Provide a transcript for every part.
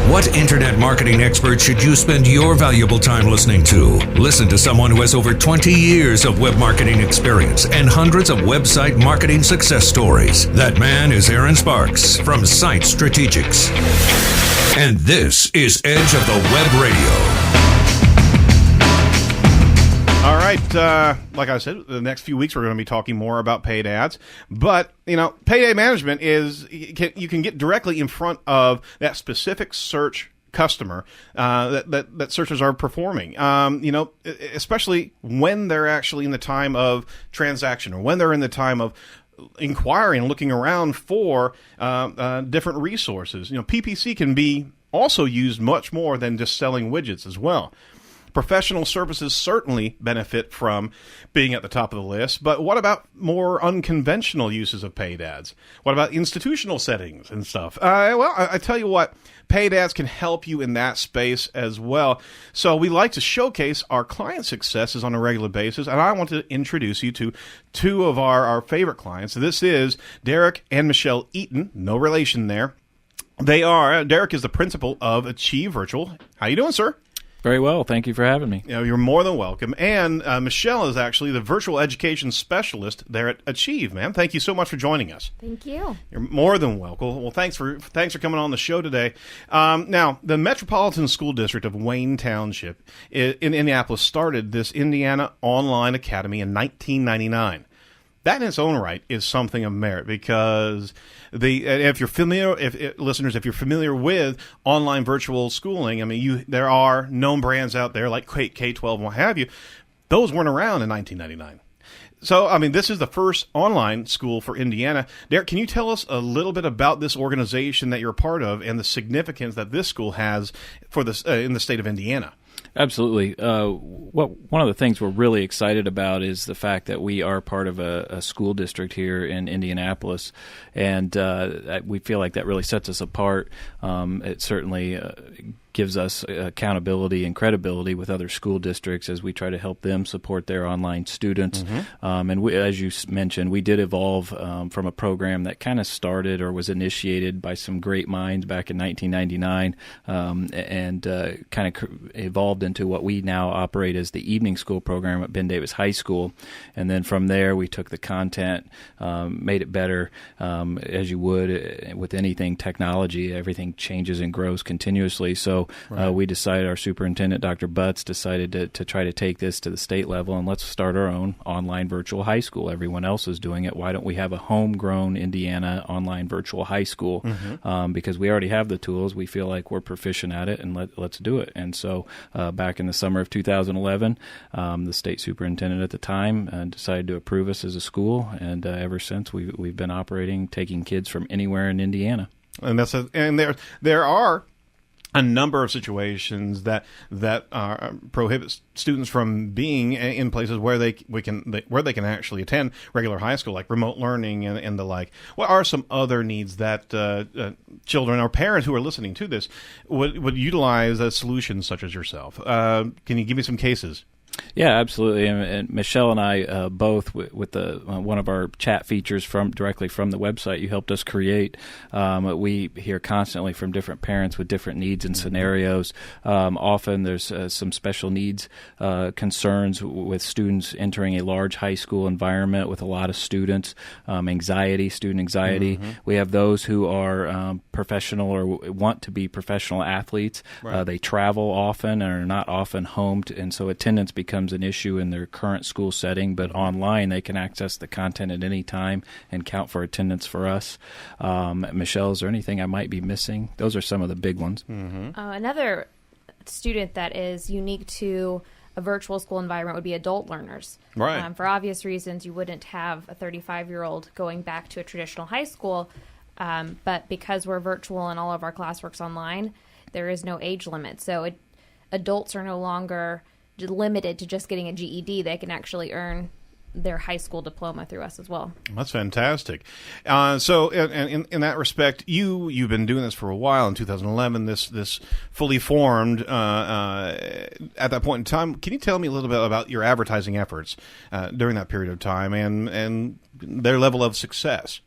What internet marketing expert should you spend your valuable time listening to? Listen to someone who has over 20 years of web marketing experience and hundreds of website marketing success stories. That man is Aaron Sparks from Site Strategics. And this is Edge of the Web Radio. All right, like I said, the next few weeks we're going to be talking more about paid ads. But, payday management is, you can get directly in front of that specific search customer that searchers are performing, especially when they're actually in the time of transaction or when they're in the time of inquiring, looking around for different resources. PPC can be also used much more than just selling widgets as well. Professional services certainly benefit from being at the top of the list, but what about more unconventional uses of paid ads? What about institutional settings and stuff? I tell you what, paid ads can help you in that space as well. So we like to showcase our client successes on a regular basis, and I want to introduce you to two of our favorite clients. This is Derek and Michelle Eaton, no relation there. Derek is the principal of Achieve Virtual. How you doing, sir? Very well. Thank you for having me. You're more than welcome. And Michelle is actually the virtual education specialist there at Achieve, ma'am. Thank you so much for joining us. Thank you. You're more than welcome. Well, thanks for coming on the show today. Now, the Metropolitan School District of Wayne Township in Indianapolis started this Indiana Online Academy in 1999. That in its own right is something of merit because if you're familiar with online virtual schooling, there are known brands out there like K-12 and what have you. Those weren't around in 1999. So, this is the first online school for Indiana. Derek, can you tell us a little bit about this organization that you're a part of and the significance that this school has for this in the state of Indiana? Absolutely. One of the things we're really excited about is the fact that we are part of a school district here in Indianapolis, and we feel like that really sets us apart. It certainly gives us accountability and credibility with other school districts as we try to help them support their online students. Mm-hmm. And we, as you mentioned, we did evolve from a program that kind of started or was initiated by some great minds back in 1999 and kind of evolved into what we now operate as the evening school program at Ben Davis High School. And then from there, we took the content, made it better, as you would with anything technology. Everything changes and grows continuously. So we decided, our superintendent, Dr. Butts, decided to try to take this to the state level, and let's start our own online virtual high school. Everyone else is doing it. Why don't we have a homegrown Indiana online virtual high school? Mm-hmm. Because we already have the tools. We feel like we're proficient at it, and let's do it. And so back in the summer of 2011, the state superintendent at the time decided to approve us as a school, and ever since we've been operating, taking kids from anywhere in Indiana. And there are a number of situations that prohibit students from being in places where they can actually attend regular high school, like remote learning and the like. What are some other needs that children or parents who are listening to this would utilize a solution such as yourself? Can you give me some cases? Yeah, absolutely. And Michelle and I both, with the one of our chat features directly from the website you helped us create, we hear constantly from different parents with different needs and scenarios. Often there's some special needs concerns with students entering a large high school environment with a lot of students, student anxiety. Mm-hmm. We have those who are professional or want to be professional athletes. Right. They travel often and are not often home, and so attendance becomes an issue in their current school setting, but online they can access the content at any time and count for attendance for us. Michelle, is there anything I might be missing? Those are some of the big ones. Mm-hmm. Another student that is unique to a virtual school environment would be adult learners. Right. For obvious reasons, you wouldn't have a 35-year-old going back to a traditional high school, but because we're virtual and all of our classwork's online, there is no age limit. So adults are no longer limited to just getting a GED. They can actually earn their high school diploma through us as well. That's fantastic. So in that respect, you've been doing this for a while. In 2011, this fully formed at that point in time. Can you tell me a little bit about your advertising efforts during that period of time and their level of success?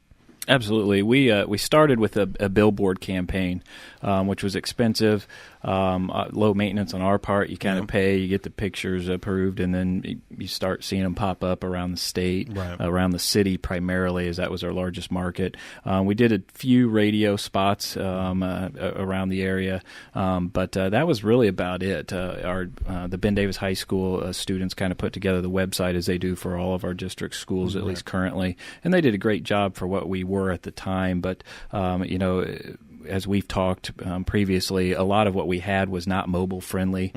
Absolutely. We started with a billboard campaign, which was expensive, low maintenance on our part. You kind of pay, you get the pictures approved, and then you start seeing them pop up around the state, around the city primarily, as that was our largest market. We did a few radio spots around the area, but that was really about it. The Ben Davis High School students kind of put together the website as they do for all of our district schools, at least currently, and they did a great job for what we were at the time. But as we've talked previously, a lot of what we had was not mobile friendly.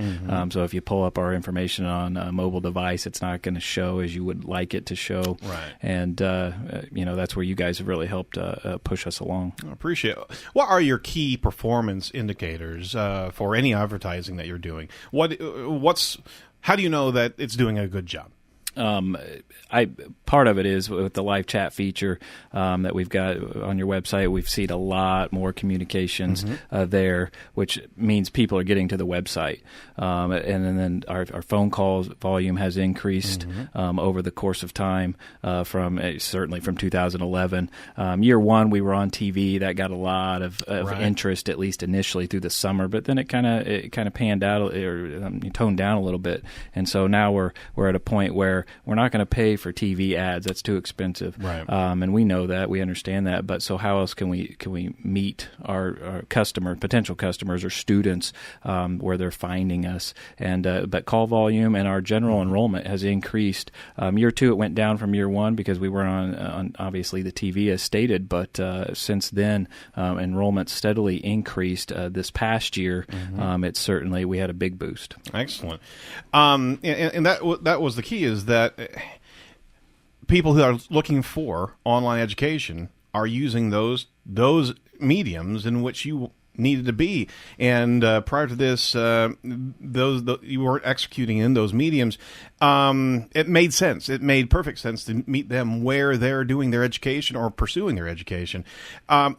So if you pull up our information on a mobile device, it's not going to show as you would like it to show. Right. And that's where you guys have really helped push us along. I appreciate it. What are your key performance indicators for any advertising that you're doing? How do you know that it's doing a good job? Part of it is with the live chat feature that we've got on your website. We've seen a lot more communications there, which means people are getting to the website, and then our phone calls volume has increased over the course of time certainly from 2011. Year one, we were on TV. That got a lot of interest, at least initially through the summer, but then it kind of panned out or toned down a little bit, and so now we're at a point where we're not going to pay for TV ads. That's too expensive. Right. And we know that. We understand that. But so how else can we meet our potential customers or students where they're finding us? And but call volume and our general enrollment has increased. Year two, it went down from year one because we were on obviously the TV as stated. But since then, enrollment steadily increased. This past year, we had a big boost. Excellent. And that was the key, is that people who are looking for online education are using those mediums in which you needed to be. And prior to this, you weren't executing in those mediums. It made sense. It made perfect sense to meet them where they're doing their education or pursuing their education.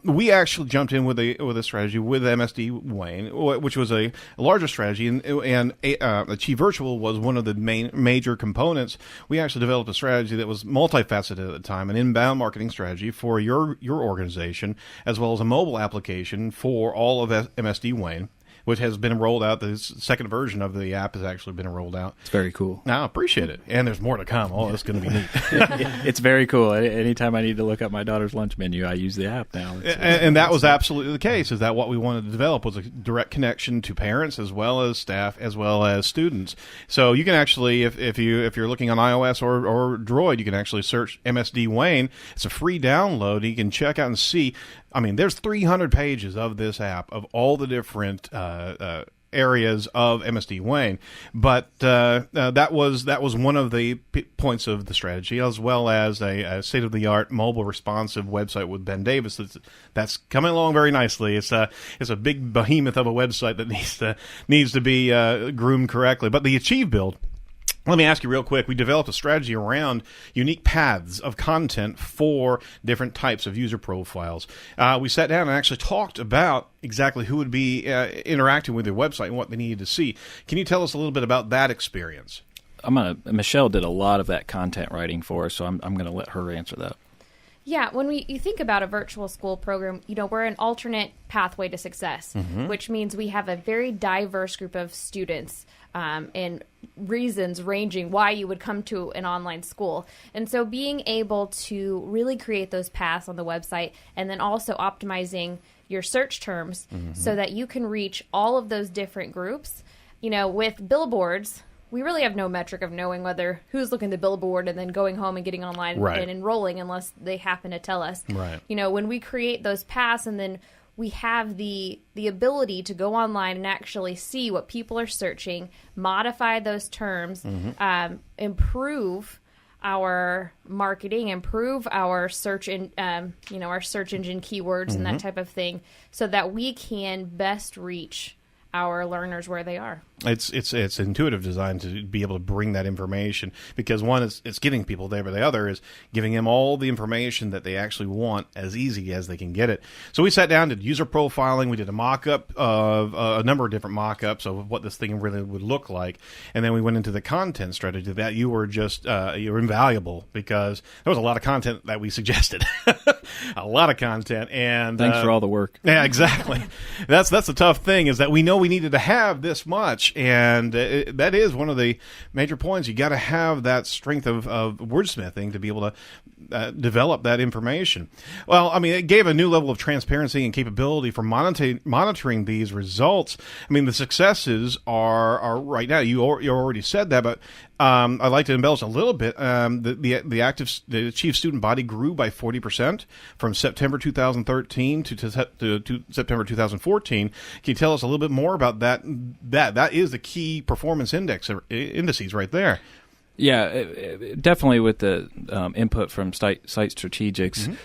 We actually jumped in with a strategy with MSD Wayne, which was a larger strategy, and Achieve Virtual was one of the major components. We actually developed a strategy that was multifaceted at the time, an inbound marketing strategy for your organization, as well as a mobile application for all of MSD Wayne, which has been rolled out. The second version of the app has actually been rolled out. It's very cool. I appreciate it. And there's more to come. Oh, it's going to be neat. It's very cool. Anytime I need to look up my daughter's lunch menu, I use the app now. And that was absolutely the case, is that what we wanted to develop was a direct connection to parents as well as staff as well as students. So you can actually, if you're looking on iOS or Droid, you can actually search MSD Wayne. It's a free download. You can check out and see. I mean, there's 300 pages of this app of all the different areas of MSD Wayne, but that was one of the points of the strategy, as well as a state-of-the-art mobile responsive website with Ben Davis. That's coming along very nicely. It's a big behemoth of a website that needs to be groomed correctly. But the Achieve build. Let me ask you real quick. We developed a strategy around unique paths of content for different types of user profiles. We sat down and actually talked about exactly who would be interacting with your website and what they needed to see. Can you tell us a little bit about that experience? Michelle did a lot of that content writing for us, so I'm going to let her answer that. Yeah, when you think about a virtual school program, we're an alternate pathway to success, which means we have a very diverse group of students and reasons ranging why you would come to an online school. And so being able to really create those paths on the website, and then also optimizing your search terms so that you can reach all of those different groups. With billboards, we really have no metric of knowing whether who's looking at the billboard and then going home and getting online and enrolling unless they happen to tell us. Right. When we create those paths, and then we have the ability to go online and actually see what people are searching, modify those terms, improve our marketing, improve our search our search engine keywords and that type of thing, so that we can best reach our learners where they are. It's intuitive design to be able to bring that information, because one is it's getting people there, but the other is giving them all the information that they actually want as easy as they can get it. So we sat down, did user profiling, we did a mock-up of a number of different mock-ups of what this thing really would look like, and then we went into the content strategy. That you were just you were invaluable, because there was a lot of content that we suggested, a lot of content, and Thanks for all the work. Yeah, exactly. That's the tough thing, is that we know we needed to have this much, and that is one of the major points. You got to have that strength of wordsmithing to be able to develop that information. Well, I mean, it gave a new level of transparency and capability for monitoring these results. I mean, the successes are right now. You already said that, but I'd like to embellish a little bit. The Achieve student body grew by 40% from September 2013 to September 2014. Can you tell us a little bit more about that? That is the key performance indices right there. Yeah, definitely with the input from Site Strategics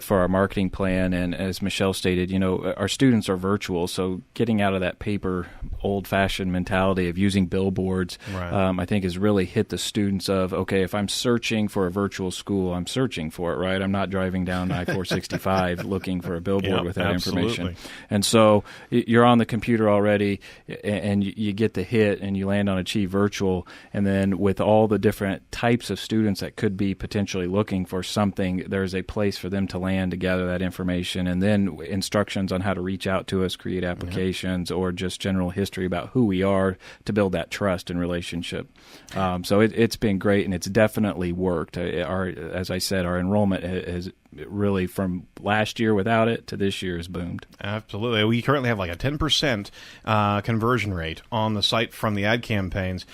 for our marketing plan. And as Michelle stated, our students are virtual, so getting out of that paper, old-fashioned mentality of using billboards, right. I think has really hit the students of, okay, if I'm searching for a virtual school, I'm searching for it, right? I'm not driving down I-465 looking for a billboard with that absolutely. information. And so you're on the computer already, and you get the hit, and you land on Achieve Virtual, and then with all the different types of students that could be potentially looking for something, there's a place for them to land to gather that information, and then instructions on how to reach out to us, create applications, or just general history about who we are to build that trust and relationship. So it's been great, and it's definitely worked. As I said, our enrollment has really, from last year without it to this year, has boomed. Absolutely. We currently have like a 10% conversion rate on the site from the ad campaigns.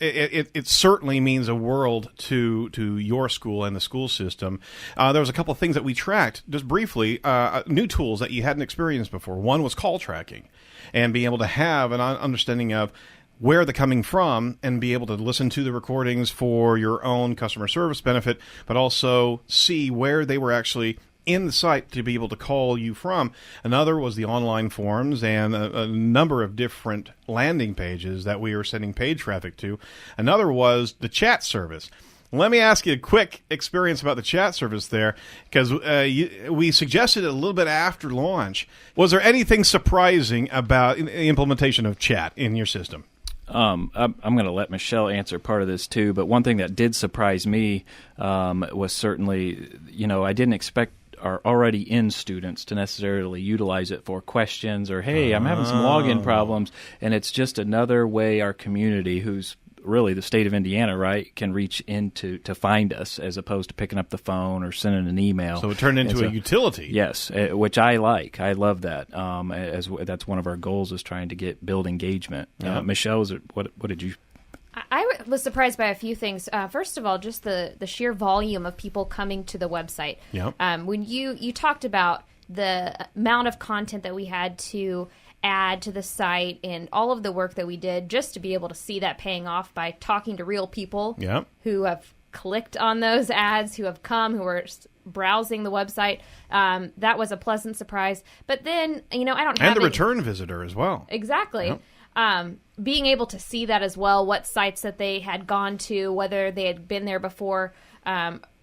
It certainly means a world to your school and the school system. There was a couple of things that we tracked, just briefly, new tools that you hadn't experienced before. One was call tracking, and being able to have an understanding of where they're coming from and be able to listen to the recordings for your own customer service benefit, but also see where they were actually in the site to be able to call you from. Another was the online forums and a number of different landing pages that we were sending paid traffic to. Another was the chat service. Let me ask you a quick experience about the chat service there, because we suggested it a little bit after launch. Was there anything surprising about the implementation of chat in your system? I'm going to let Michelle answer part of this too, but one thing that did surprise me was certainly, I didn't expect our already in students to necessarily utilize it for questions or, hey, I'm having some login problems, and it's just another way our community, who's really the state of Indiana, right, can reach into to find us, as opposed to picking up the phone or sending an email. So it turned into a utility. Yes, which I like. I love that. As that's one of our goals, is trying to build engagement. Michelle, what did you? I was surprised by a few things. First of all, just the sheer volume of people coming to the website. Yep. When you talked about the amount of content that we had to add to the site and all of the work that we did just to be able to see that paying off by talking to real people who have clicked on those ads, who have come, who are browsing the website. That was a pleasant surprise. But then, I don't have... And the return visitor as well. Exactly. Yep. Being able to see that as well, what sites that they had gone to, whether they had been there before,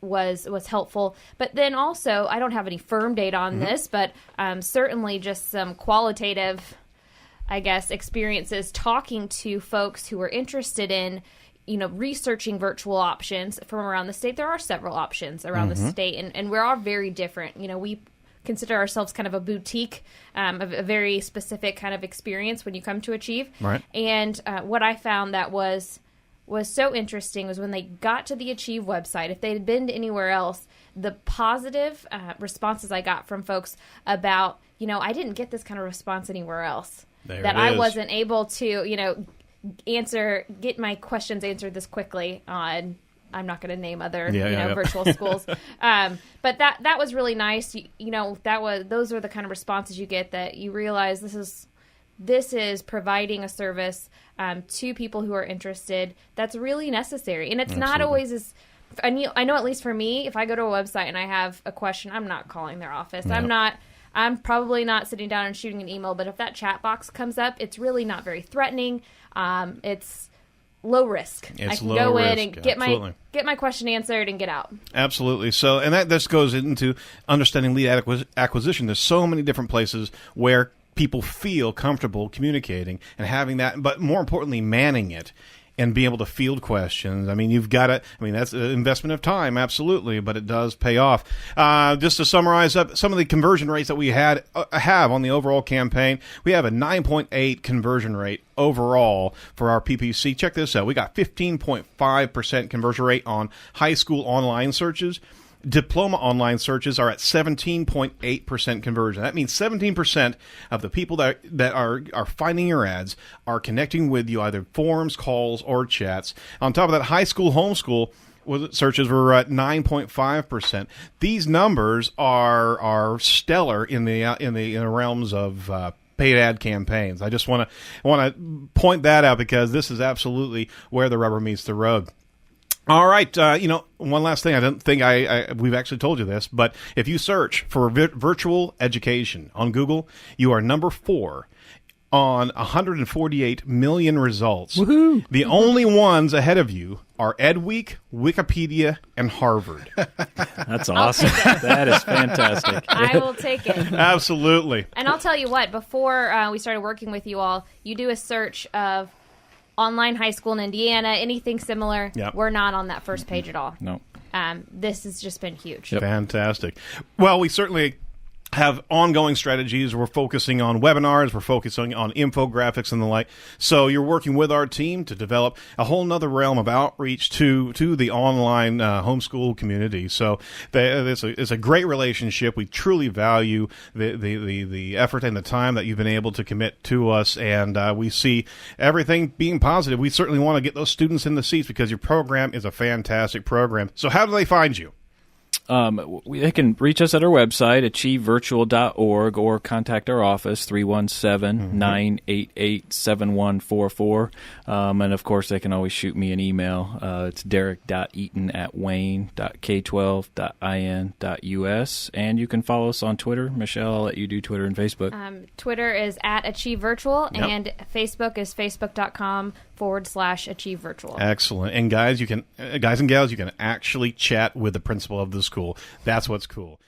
was helpful. But then also, I don't have any firm data on this, but certainly just some qualitative, I guess, experiences talking to folks who are interested in, researching virtual options from around the state. There are several options around the state, and we're all very different. We consider ourselves kind of a boutique, a very specific kind of experience when you come to Achieve. Right. And what I found that was so interesting was when they got to the Achieve website, if they had been anywhere else, the positive responses I got from folks about, I didn't get this kind of response anywhere else. I wasn't able to, get my questions answered this quickly on... I'm not going to name other virtual schools, but that was really nice. Those are the kind of responses you get, that you realize this is providing a service to people who are interested that's really necessary, and it's not always as. I know at least for me, if I go to a website and I have a question, I'm not calling their office. No. I'm probably not sitting down and shooting an email, but if that chat box comes up, it's really not very threatening. It's low risk. It's I can low go risk, in and get absolutely. my question answered and get out. Absolutely. So, and that this goes into understanding lead acquisition. There's so many different places where people feel comfortable communicating and having that, but more importantly, manning it and being able to field questions. I mean, you've got to, I mean, that's an investment of time, absolutely, but it does pay off. Just to summarize up some of the conversion rates that we have on the overall campaign, we have a 9.8 conversion rate overall for our PPC. Check this out. We got 15.5% conversion rate on high school online searches. Diploma online searches are at 17.8% conversion. That means 17% of the people that are finding your ads are connecting with you, either forums, calls, or chats. On top of that, high school, homeschool searches were at 9.5%. These numbers are stellar in the realms of paid ad campaigns. I just want to point that out because this is absolutely where the rubber meets the road. All right, one last thing. I don't think we've actually told you this, but if you search for virtual education on Google, you are number 4 on 148 million results. Woohoo! The only ones ahead of you are EdWeek, Wikipedia, and Harvard. That's awesome. That is fantastic. I will take it. Absolutely. And I'll tell you what, before we started working with you all, you do a search of online high school in Indiana, anything similar, Yep. we're not on that first page at all. No. This has just been huge. Yep. Fantastic. Well, we certainly have ongoing strategies. We're focusing on webinars. We're focusing on infographics and the like. So you're working with our team to develop a whole nother realm of outreach to the online homeschool community. So it's a great relationship. We truly value the effort and the time that you've been able to commit to us, and we see everything being positive. We certainly want to get those students in the seats because your program is a fantastic program. So how do they find you? They can reach us at our website, achievevirtual.org, or contact our office, 317-988-7144. And, of course, they can always shoot me an email. It's derek.eaton@wayne.k12.in.us. And you can follow us on Twitter. Michelle, I'll let you do Twitter and Facebook. Twitter is @AchieveVirtual, Yep. and Facebook is facebook.com/AchieveVirtual. Excellent. And guys and gals, you can actually chat with the principal of the school. That's what's cool.